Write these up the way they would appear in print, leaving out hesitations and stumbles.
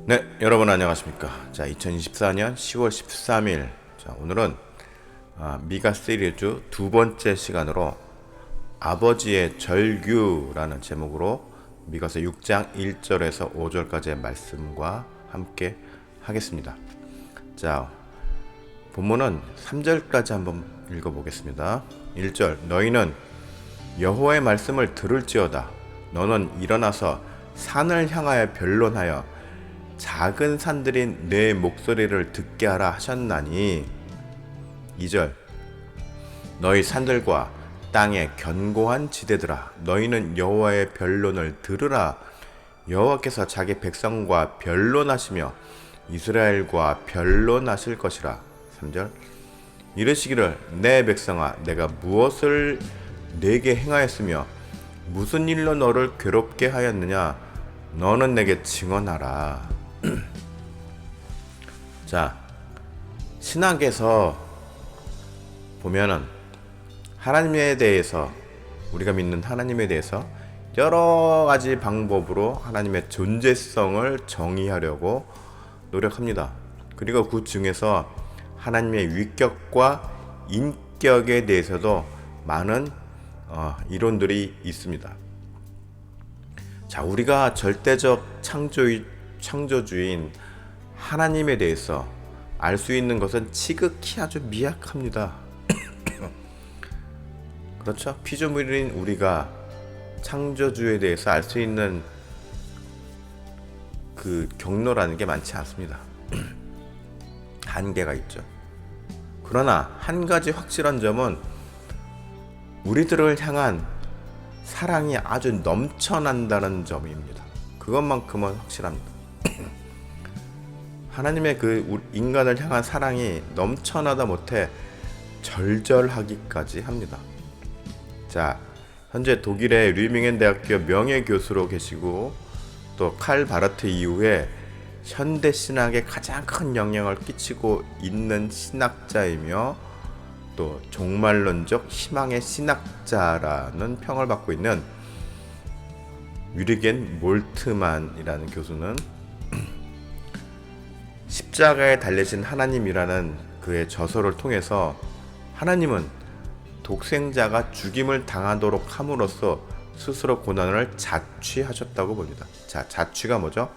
네, 여러분 안녕하십니까. 자, 2024년 10월 13일. 자, 오늘은 미가 시리즈 두 번째 시간으로 아버지의 절규라는 제목으로 미가서 6장 1절에서 5절까지의 말씀과 함께 하겠습니다. 자, 본문은 3절까지 한번 읽어보겠습니다. 1절, 너희는 여호와의 말씀을 들을지어다. 너는 일어나서 산을 향하여 변론하여 작은 산들이 내 목소리를 듣게 하라 하셨나니. 2절, 너희 산들과 땅의 견고한 지대들아, 너희는 여호와의 변론을 들으라. 여호와께서 자기 백성과 변론하시며 이스라엘과 변론하실 것이라. 3절, 이르시기를 내 백성아, 내가 무엇을 내게 행하였으며 무슨 일로 너를 괴롭게 하였느냐. 너는 내게 증언하라. 자, 신학에서 보면은 하나님에 대해서, 우리가 믿는 하나님에 대해서 여러 가지 방법으로 하나님의 존재성을 정의하려고 노력합니다. 그리고 그 중에서 하나님의 위격과 인격에 대해서도 많은 이론들이 있습니다. 자, 우리가 절대적 창조주인 하나님에 대해서 알 수 있는 것은 지극히 아주 미약합니다. 그렇죠? 피조물인 우리가 창조주에 대해서 알 수 있는 그 경로라는 게 많지 않습니다. 한계가 있죠. 그러나 한 가지 확실한 점은 우리들을 향한 사랑이 아주 넘쳐난다는 점입니다. 그것만큼은 확실합니다. 하나님의 그 인간을 향한 사랑이 넘쳐나다 못해 절절하기까지 합니다. 자, 현재 독일의 류밍헨 대학교 명예교수로 계시고 또 칼 바르트 이후에 현대 신학에 가장 큰 영향을 끼치고 있는 신학자이며 또 종말론적 희망의 신학자라는 평을 받고 있는 유리겐 몰트만이라는 교수는 십자가에 달리신 하나님이라는 그의 저서를 통해서 하나님은 독생자가 죽임을 당하도록 함으로써 스스로 고난을 자취하셨다고 봅니다. 자, 자취가 뭐죠?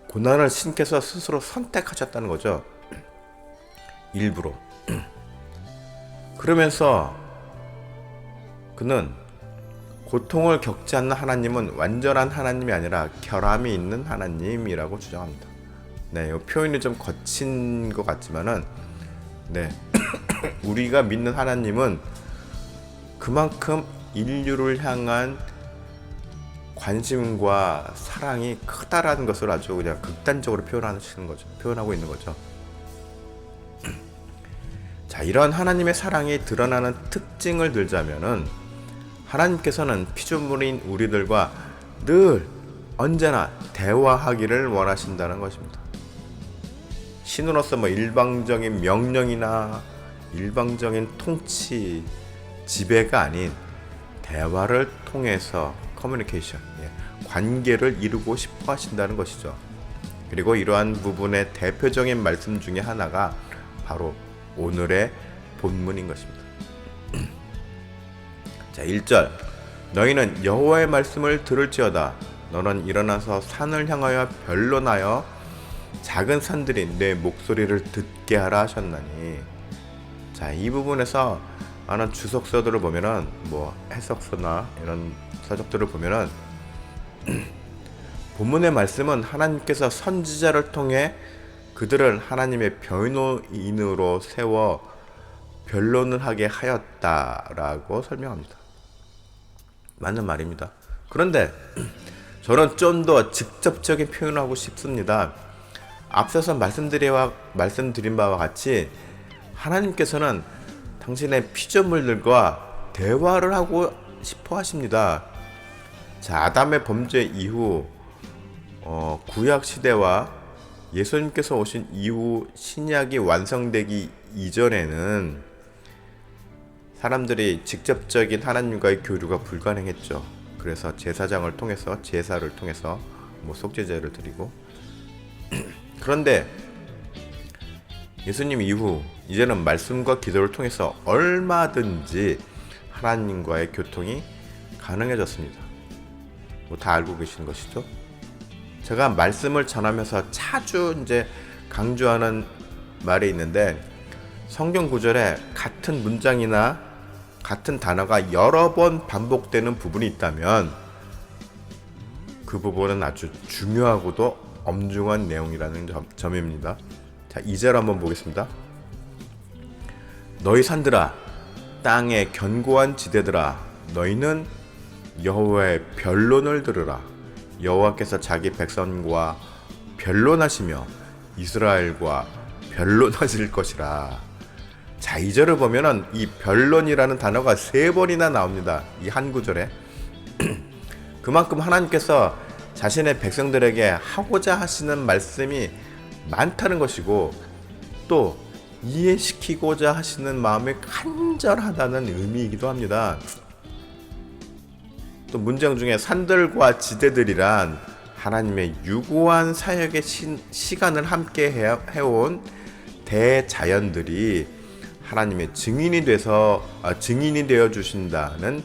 고난을 신께서 스스로 선택하셨다는 거죠. 일부러. 그러면서 그는 고통을 겪지 않는 하나님은 완전한 하나님이 아니라 결함이 있는 하나님이라고 주장합니다. 네, 이 표현이 좀 거친 것 같지만은, 네, 우리가 믿는 하나님은 그만큼 인류를 향한 관심과 사랑이 크다라는 것을 아주 그냥 극단적으로 표현하고 있는 거죠. 자, 이런 하나님의 사랑이 드러나는 특징을 들자면은, 하나님께서는 피조물인 우리들과 늘 언제나 대화하기를 원하신다는 것입니다. 신으로서 일방적인 명령이나 일방적인 통치, 지배가 아닌 대화를 통해서 커뮤니케이션, 관계를 이루고 싶어 하신다는 것이죠. 그리고 이러한 부분의 대표적인 말씀 중에 하나가 바로 오늘의 본문인 것입니다. 자, 1절, 너희는 여호와의 말씀을 들을지어다. 너는 일어나서 산을 향하여 변론하여 작은 산들이 내 목소리를 듣게 하라 하셨나니. 자, 이 부분에서 많은 주석서들을 보면은, 해석서나 이런 서적들을 보면은 본문의 말씀은 하나님께서 선지자를 통해 그들을 하나님의 변호인으로 세워 변론을 하게 하였다라고 설명합니다. 맞는 말입니다. 그런데 저는 좀 더 직접적인 표현을 하고 싶습니다. 앞서서 말씀드린 바와 같이 하나님께서는 당신의 피조물들과 대화를 하고 싶어 하십니다. 자, 아담의 범죄 이후 구약 시대와 예수님께서 오신 이후 신약이 완성되기 이전에는 사람들이 직접적인 하나님과의 교류가 불가능했죠. 그래서 제사장을 통해서 제사를 통해서 속죄제를 드리고 그런데 예수님 이후 이제는 말씀과 기도를 통해서 얼마든지 하나님과의 교통이 가능해졌습니다. 다 알고 계시는 것이죠. 제가 말씀을 전하면서 자주 이제 강조하는 말이 있는데 성경 구절에 같은 문장이나 같은 단어가 여러 번 반복되는 부분이 있다면 그 부분은 아주 중요하고도 엄중한 내용이라는 점입니다. 자, 2절 한번 보겠습니다. 너희 산들아 땅의 견고한 지대들아 너희는 여호와의 변론을 들으라. 여호와께서 자기 백성과 변론하시며 이스라엘과 변론하실 것이라. 자, 2절을 보면은 이 변론이라는 단어가 3번이나 나옵니다. 이 한 구절에. 그만큼 하나님께서 자신의 백성들에게 하고자 하시는 말씀이 많다는 것이고 또 이해시키고자 하시는 마음이 간절하다는 의미이기도 합니다. 또 문장 중에 산들과 지대들이란 하나님의 유구한 사역의 시간을 함께 해온 대자연들이 하나님의 증인이 되어 주신다는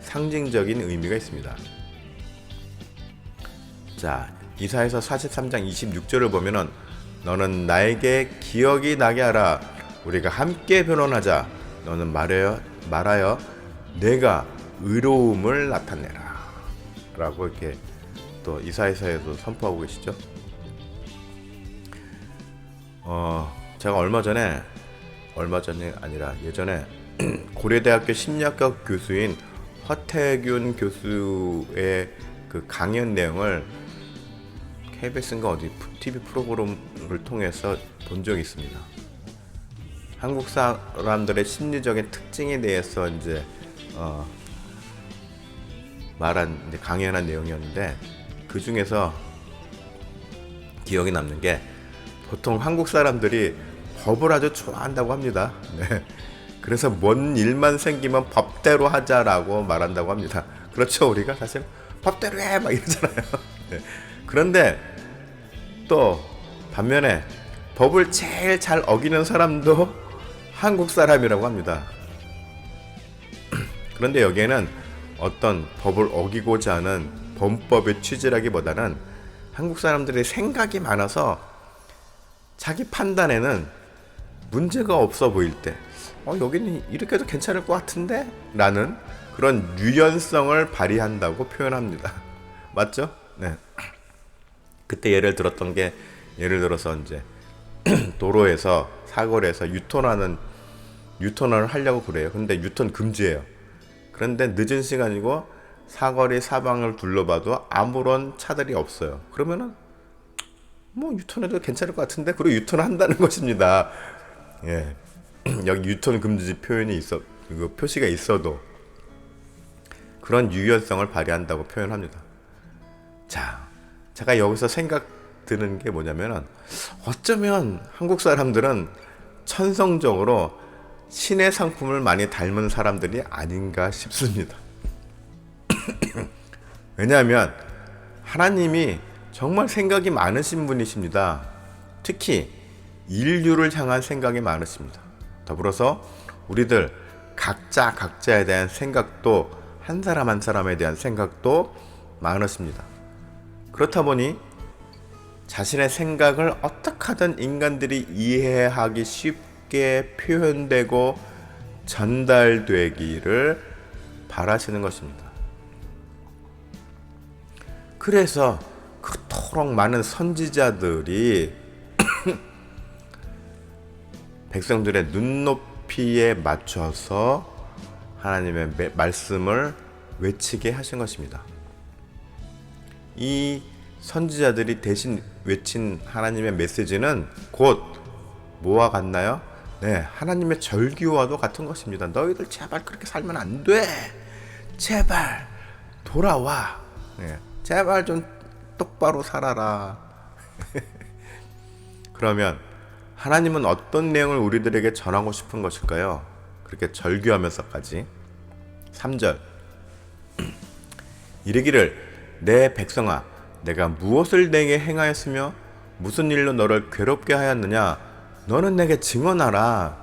상징적인 의미가 있습니다. 자, 이사야서 43장 26절을 보면은 너는 나에게 기억이 나게 하라. 우리가 함께 변론하자. 너는 말하여 내가 의로움을 나타내라. 라고 이렇게 또 이사야서에도 선포하고 계시죠. 제가 얼마 전에 아니라 예전에 고려대학교 심리학과 교수인 허태균 교수의 그 강연 내용을 KBS인가 어디 TV 프로그램을 통해서 본 적이 있습니다. 한국 사람들의 심리적인 특징에 대해서 이제 강연한 내용이었는데 그 중에서 기억에 남는 게 보통 한국 사람들이 법을 아주 좋아한다고 합니다. 네. 그래서 뭔 일만 생기면 법대로 하자라고 말한다고 합니다. 그렇죠, 우리가 사실 법대로 해 막 이러잖아요. 네. 그런데 또 반면에 법을 제일 잘 어기는 사람도 한국 사람이라고 합니다. 그런데 여기에는 어떤 법을 어기고자 하는 범법의 취지라기보다는 한국 사람들의 생각이 많아서 자기 판단에는 문제가 없어 보일 때 여기는 이렇게 해도 괜찮을 것 같은데? 라는 그런 유연성을 발휘한다고 표현합니다. 맞죠? 네. 그때 예를 들어서 이제 도로에서 사거리에서 유턴을 하려고 그래요. 근데 유턴 금지예요. 그런데 늦은 시간이고 사거리 사방을 둘러봐도 아무런 차들이 없어요. 그러면은 유턴해도 괜찮을 것 같은데? 그리고 유턴을 한다는 것입니다. 예. 여기 유턴 금지 표시가 있어도 그런 유연성을 발휘한다고 표현합니다. 자, 제가 여기서 생각 드는 게 뭐냐면은 어쩌면 한국 사람들은 천성적으로 신의 상품을 많이 닮은 사람들이 아닌가 싶습니다. 왜냐하면 하나님이 정말 생각이 많으신 분이십니다. 특히 인류를 향한 생각이 많으십니다. 더불어서 우리들 각자에 대한 생각도 한 사람 한 사람에 대한 생각도 많으십니다. 그렇다 보니 자신의 생각을 어떻게 하든 인간들이 이해하기 쉽게 표현되고 전달되기를 바라시는 것입니다. 그래서 그토록 많은 선지자들이 백성들의 눈높이에 맞춰서 하나님의 말씀을 외치게 하신 것입니다. 이 선지자들이 대신 외친 하나님의 메시지는 곧 뭐와 같나요? 네, 하나님의 절기와도 같은 것입니다. 너희들 제발 그렇게 살면 안 돼. 제발 돌아와. 네, 제발 좀 똑바로 살아라. 그러면 하나님은 어떤 내용을 우리들에게 전하고 싶은 것일까요? 그렇게 절규하면서까지. 3절 이르기를 내 백성아 내가 무엇을 내게 행하였으며 무슨 일로 너를 괴롭게 하였느냐 너는 내게 증언하라.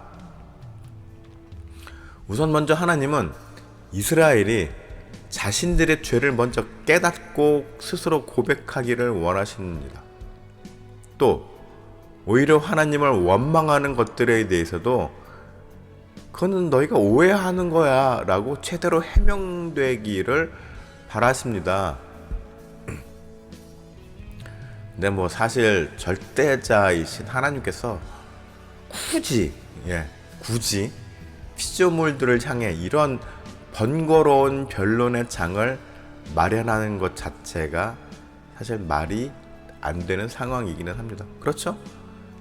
우선 먼저 하나님은 이스라엘이 자신들의 죄를 먼저 깨닫고 스스로 고백하기를 원하십니다. 또 오히려 하나님을 원망하는 것들에 대해서도 그거는 너희가 오해하는 거야 라고 제대로 해명되기를 바라십니다. 근데 뭐 사실 절대자이신 하나님께서 굳이 피조물들을 향해 이런 번거로운 변론의 장을 마련하는 것 자체가 사실 말이 안 되는 상황이기는 합니다. 그렇죠?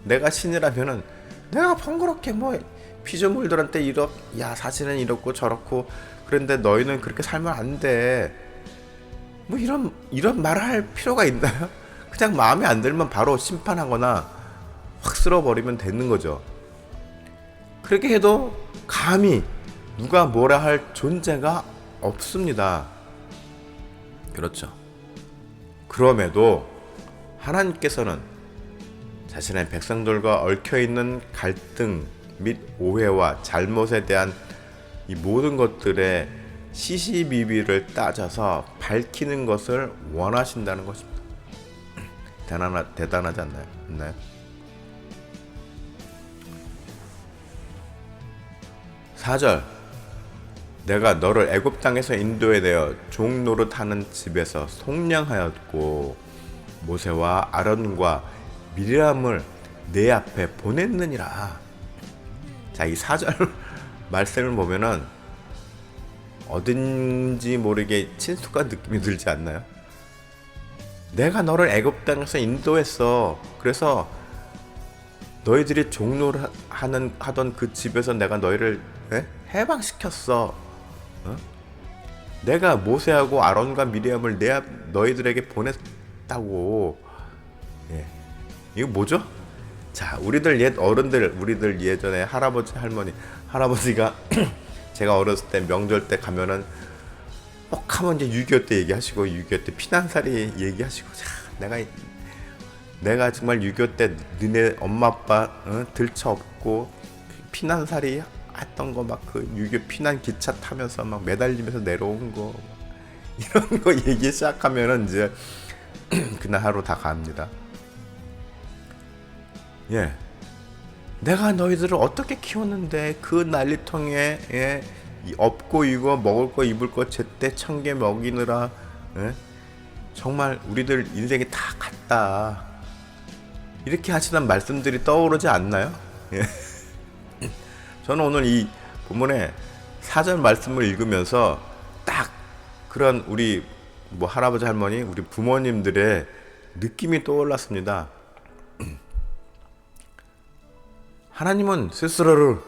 내가 신이라면은 내가 번거롭게 뭐 피조물들한테 사실은 이렇고 저렇고 그런데 너희는 그렇게 살면 안 돼. 뭐 이런 말을 할 필요가 있나요? 그냥 마음에 안 들면 바로 심판하거나 확 쓸어버리면 되는 거죠. 그렇게 해도 감히 누가 뭐라 할 존재가 없습니다. 그렇죠. 그럼에도 하나님께서는 자신의 백성들과 얽혀있는 갈등 및 오해와 잘못에 대한 이 모든 것들의 시시비비를 따져서 밝히는 것을 원하신다는 것입니다. 대단하지 않나요? 4절 내가 너를 애굽 땅에서 인도해 내어 종 노릇하는 집에서 속량하였고 모세와 아론과 미리암을 내 앞에 보냈느니라. 자, 이 4절 말씀을 보면은 어딘지 모르게 친숙한 느낌이 들지 않나요? 내가 너를 애굽 땅에서 인도했어. 그래서 너희들이 종로를 하던 그 집에서 내가 너희를 해방시켰어. 내가 모세하고 아론과 미리암을 너희들에게 보냈다고. 이거 뭐죠? 자, 우리들 옛 어른들, 우리들 예전에 할아버지, 할아버지가 제가 어렸을 때 명절 때 가면은 꼭 하면 이제 6.25 때 얘기하시고 6.25 때 피난살이 얘기하시고. 자, 내가 정말 6.25 때 너네 엄마 아빠 들쳐업고 피난살이 했던 거 막 그 6.25 피난 기차 타면서 막 매달리면서 내려온 거 이런 거 얘기 시작하면은 이제 그날 하루 다 갑니다. 내가 너희들을 어떻게 키웠는데 그 난리통에 업고 이거 먹을 거 입을 거 제때 청개 먹이느라 정말 우리들 인생이 다 갔다. 이렇게 하시는 말씀들이 떠오르지 않나요? 저는 오늘 이 본문의 4절 말씀을 읽으면서 딱 그런 우리 할아버지 할머니 우리 부모님들의 느낌이 떠올랐습니다. 하나님은 스스로를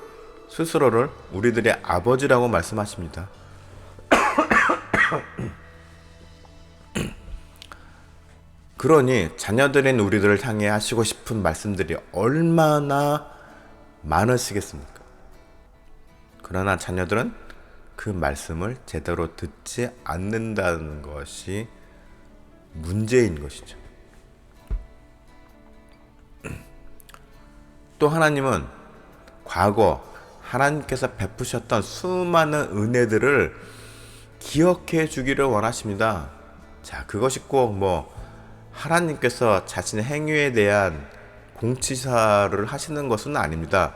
우리들의 아버지라고 말씀하십니다. 그러니 자녀들인 우리들을 향해 하시고 싶은 말씀들이 얼마나 많으시겠습니까? 그러나 자녀들은 그 말씀을 제대로 듣지 않는다는 것이 문제인 것이죠. 또 하나님은 과거 하나님께서 베푸셨던 수많은 은혜들을 기억해 주기를 원하십니다. 자, 그것이 꼭 하나님께서 자신의 행위에 대한 공치사를 하시는 것은 아닙니다.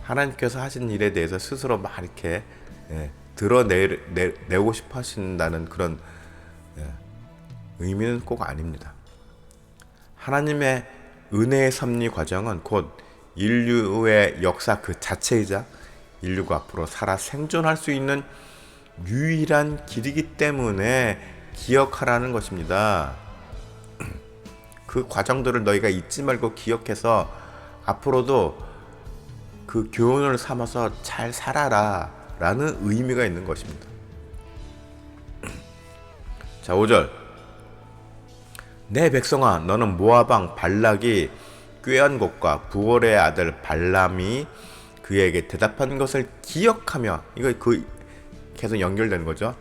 하나님께서 하신 일에 대해서 스스로 막 이렇게 드러내고 싶어 하신다는 그런 의미는 꼭 아닙니다. 하나님의 은혜의 섭리 과정은 곧 인류의 역사 그 자체이자 인류가 앞으로 살아 생존할 수 있는 유일한 길이기 때문에 기억하라는 것입니다. 그 과정들을 너희가 잊지 말고 기억해서 앞으로도 그 교훈을 삼아서 잘 살아라 라는 의미가 있는 것입니다. 자, 5절. 내 백성아, 너는 모압 왕 발락이 꾀한 것과 부올의 아들 발람이 그에게 대답한 것을 기억하며, 이거 그 계속 연결되는 거죠.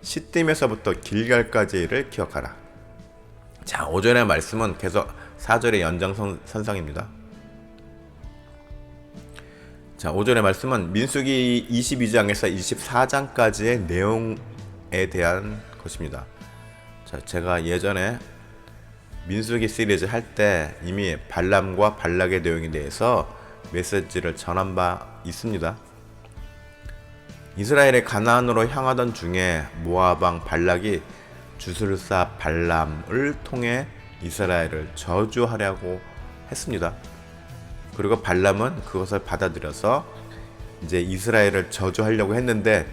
시딤에서부터 길갈까지를 기억하라. 자, 5절의 말씀은 계속 4절의 연장선상입니다. 자, 5절의 말씀은 민수기 22장에서 24장까지의 내용에 대한 것입니다. 자, 제가 예전에 민수기 시리즈 할 때 이미 발람과 발락의 내용에 대해서 메시지를 전한 바 있습니다. 이스라엘의 가나안으로 향하던 중에 모압 왕 발락이 주술사 발람을 통해 이스라엘을 저주하려고 했습니다. 그리고 발람은 그것을 받아들여서 이제 이스라엘을 저주하려고 했는데,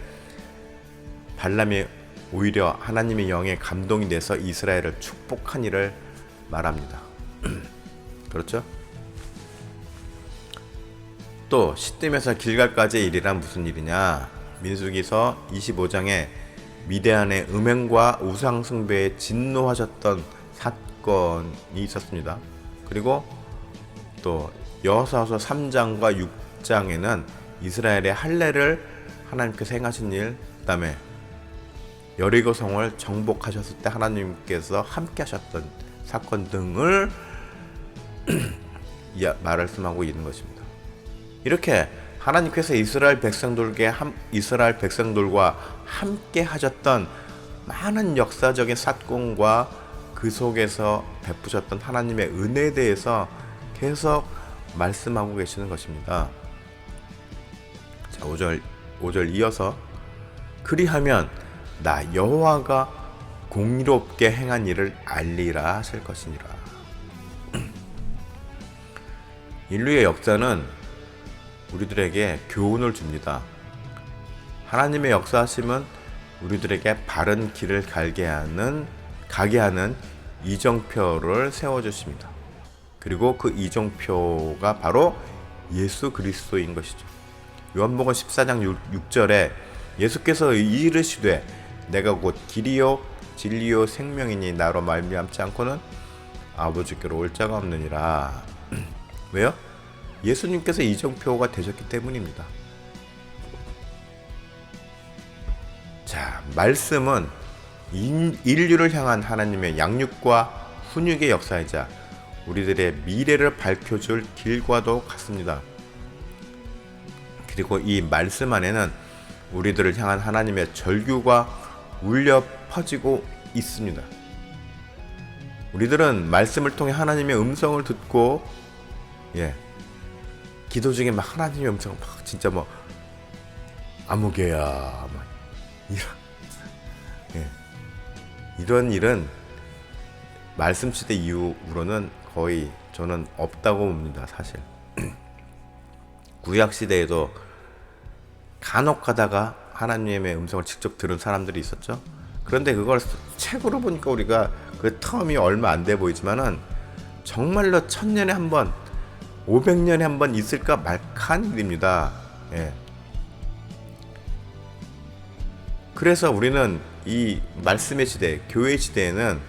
발람이 오히려 하나님의 영에 감동이 돼서 이스라엘을 축복한 일을 말합니다. 그렇죠? 또 시딤에서 길갈까지의 일이란 무슨 일이냐? 민수기서 25장에 미디안의 음행과 우상 숭배에 진노하셨던 사건이 있었습니다. 그리고 또 여호수아서 3장과 6장에는 이스라엘의 할례를 하나님께서 행하신 일, 그다음에 여리고 성을 정복하셨을 때 하나님께서 함께 하셨던 사건 등을 말씀하고 있는 것입니다. 이렇게 하나님께서 이스라엘 백성들과 함께 하셨던 많은 역사적인 사건과 그 속에서 베푸셨던 하나님의 은혜에 대해서 계속 말씀하고 계시는 것입니다. 자, 5절 이어서 그리하면 나 여호와가 공의롭게 행한 일을 알리라 하실 것이니라. 인류의 역사는 우리들에게 교훈을 줍니다. 하나님의 역사하심은 우리들에게 바른 길을 가게 하는 이정표를 세워주십니다. 그리고 그 이정표가 바로 예수 그리스도인 것이죠. 요한복음 14장 6절에 예수께서 이르시되 내가 곧 길이요 진리요 생명이니 나로 말미암지 않고는 아버지께로 올 자가 없느니라. 왜요? 예수님께서 이정표가 되셨기 때문입니다. 자, 말씀은 인류를 향한 하나님의 양육과 훈육의 역사이자 우리들의 미래를 밝혀줄 길과도 같습니다. 그리고 이 말씀 안에는 우리들을 향한 하나님의 절규가 울려 퍼지고 있습니다. 우리들은 말씀을 통해 하나님의 음성을 듣고, 기도 중에 막 하나님의 음성 막 진짜 뭐 아무개야 막 이런 일은 말씀 시대 이후로는 거의 저는 없다고 봅니다. 사실 구약 시대에도 간혹 가다가 하나님의 음성을 직접 들은 사람들이 있었죠. 그런데 그걸 책으로 보니까 우리가 그 텀이 얼마 안 돼 보이지만은 정말로 1000년에 한 번, 500년에 한 번 있을까 말까한 일입니다. 그래서 우리는 이 말씀의 시대, 교회의 시대에는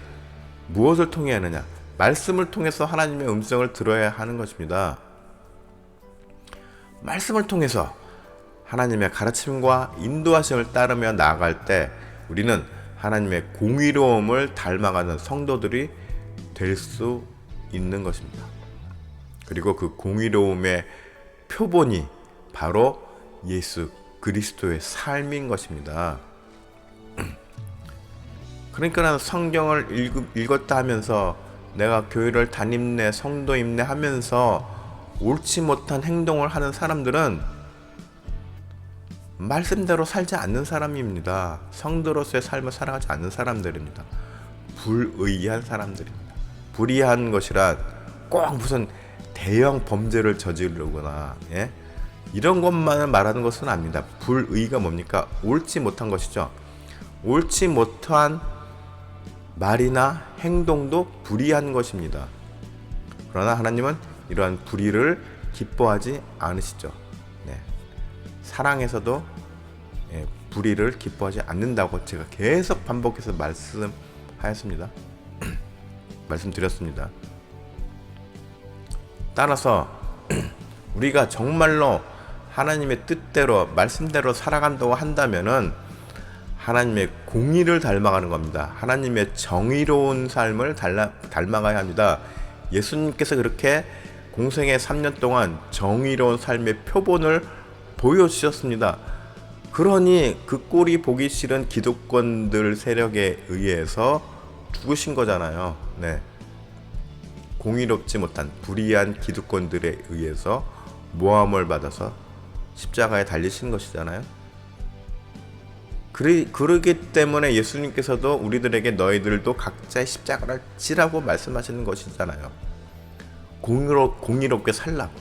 무엇을 통해 하느냐? 말씀을 통해서 하나님의 음성을 들어야 하는 것입니다. 말씀을 통해서 하나님의 가르침과 인도하심을 따르며 나아갈 때 우리는 하나님의 공의로움을 닮아가는 성도들이 될 수 있는 것입니다. 그리고 그 공의로움의 표본이 바로 예수 그리스도의 삶인 것입니다. 그러니까 성경을 읽었다 하면서 내가 교회를 다닙네, 성도임네 하면서 옳지 못한 행동을 하는 사람들은 말씀대로 살지 않는 사람입니다. 성도로서의 삶을 살아가지 않는 사람들입니다. 불의한 사람들입니다. 불의한 것이란 꼭 무슨 대형 범죄를 저지르거나 이런 것만을 말하는 것은 아닙니다. 불의가 뭡니까? 옳지 못한 것이죠. 옳지 못한 말이나 행동도 불의한 것입니다. 그러나 하나님은 이러한 불의를 기뻐하지 않으시죠. 네. 사랑에서도 불의를 기뻐하지 않는다고 제가 계속 반복해서 말씀하였습니다. 말씀드렸습니다. 따라서 우리가 정말로 하나님의 뜻대로 말씀대로 살아간다고 한다면은 하나님의 공의를 닮아가는 겁니다. 하나님의 정의로운 삶을 닮아가야 합니다. 예수님께서 그렇게 공생의 3년 동안 정의로운 삶의 표본을 보여주셨습니다. 그러니 그 꼴이 보기 싫은 기득권들 세력에 의해서 죽으신 거잖아요. 네. 공의롭지 못한 불의한 기득권들에 의해서 모함을 받아서 십자가에 달리신 것이잖아요. 그러기 때문에 예수님께서도 우리들에게 너희들도 각자의 십자가를 지라고 말씀하시는 것이잖아요. 공의롭게 살라고.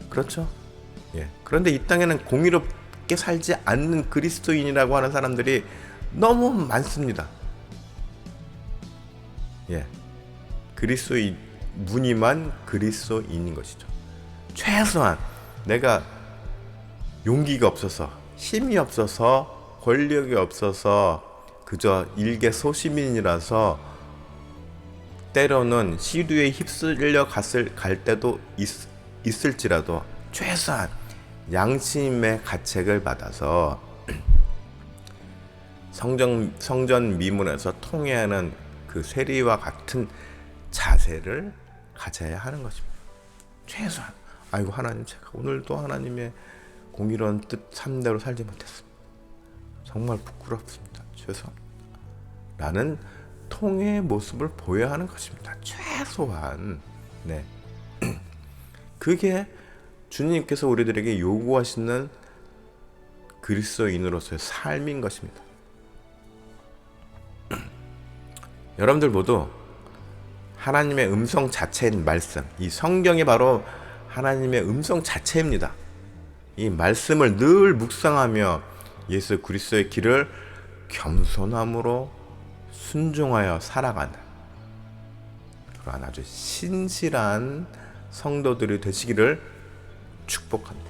그렇죠? 예. 그런데 이 땅에는 공의롭게 살지 않는 그리스도인이라고 하는 사람들이 너무 많습니다. 예. 그리스도인 무늬만 그리스도인인 것이죠. 최소한 내가 용기가 없어서, 힘이 없어서, 권력이 없어서 그저 일개 소시민이라서 때로는 시류에 휩쓸려 갈 때도 있을지라도 최소한 양심의 가책을 받아서 성전 미문에서 통회하는 그 세리와 같은 자세를 가져야 하는 것입니다. 최소한 아이고 하나님, 제가 오늘도 하나님의 공의로운 뜻 3대로 살지 못했습니다. 정말 부끄럽습니다. 죄송합니다. 라는 통회의 모습을 보여야 하는 것입니다. 최소한. 네. 그게 주님께서 우리들에게 요구하시는 그리스도인으로서의 삶인 것입니다. 여러분들 모두 하나님의 음성 자체인 말씀, 이 성경이 바로 하나님의 음성 자체입니다. 이 말씀을 늘 묵상하며 예수 그리스도의 길을 겸손함으로 순종하여 살아가는 그러한 아주 신실한 성도들이 되시기를 축복합니다.